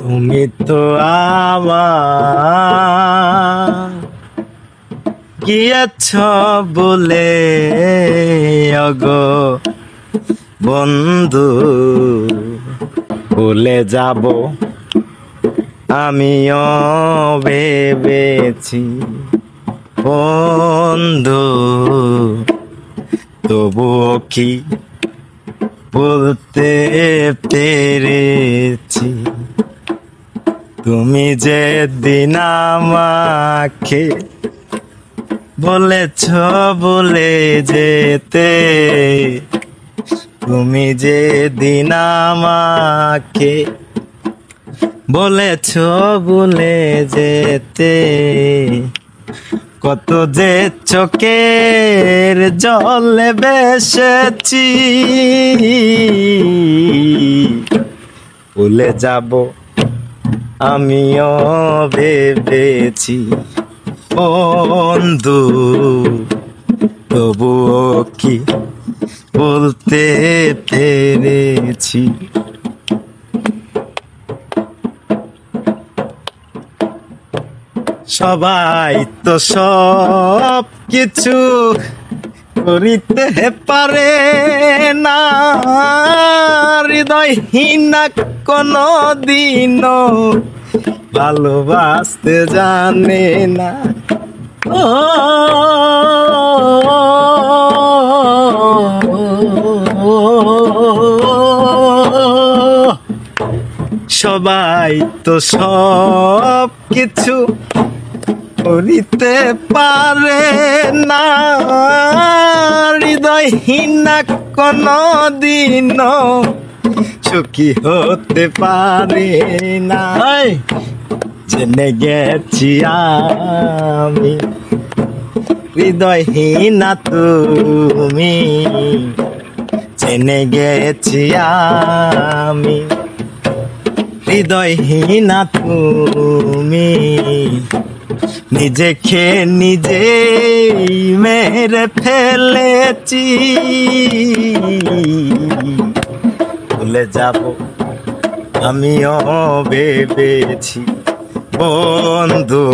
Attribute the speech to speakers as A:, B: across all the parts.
A: তুমি তো আমার গিয়েছ বলে অগো বন্ধু, ভুলে যাব আমিও ভেবেছি বন্ধু, তবুও কি বলতে পেরেছি তুমি যে দিন আমাকে বলেছ বলে যেতে, তুমি যে দিন আমাকে বলেছ বলে যেতে, কত যে চোখের জলে বেসেছি, ভুলে যাব আমিও ভেবেছি বন্ধু, তবুও কি বলতে পেরেছি। সবাই তো সব কিছু করিতে পারে না, হৃদয়হীনা কোনো দিনও ভালোবাসতে জানে না। ও সবাই তো সব কিছু করিতে পারে না, হৃদয়হীনা কোনো দিনও সুখী হতে পারে না। জেনে গেছি আমি হৃদয়হীনা তুমি, জেনে গেছি আমি হৃদয়হীনা তুমি, নিজেকে নিজেই মেরে ফেলেছি, ভুলে যাব আমিও ভেবেছি বন্ধু,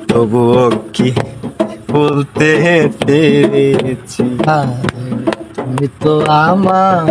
A: তবুও কি বলতে পেরেছি তুমি তো আমার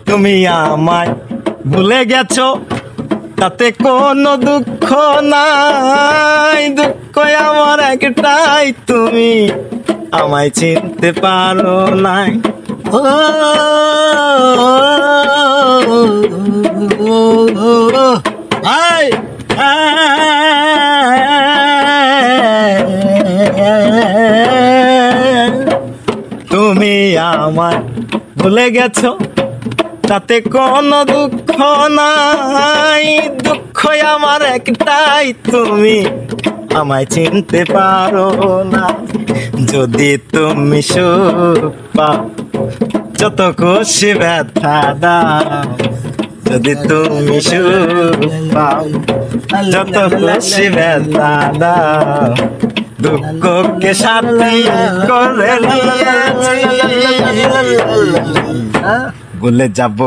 A: তুমি আমায় ভুলে গেছো তাতে কোনো দুঃখ নাই, দুঃখ আমার একটাই তুমি আমায় চিনতে পারো নাই। তুমি আমায় ভুলে গেছো তাতে কোনো দুঃখ নাই, দুঃখ আমার একটাই তুমি আমায় চিনতে পারো না। যদি তুমি সুখ পাও যত খুশি ব্যথা দাও, যদি তুমি সুখ পাও যত খুশি ব্যথা দাও, দুঃখকে সাথী করে ভুলে যাব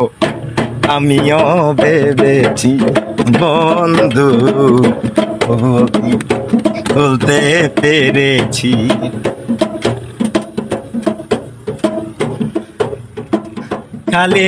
A: আমিও ভেবেছি বন্ধু, বলতে পেরেছি খালি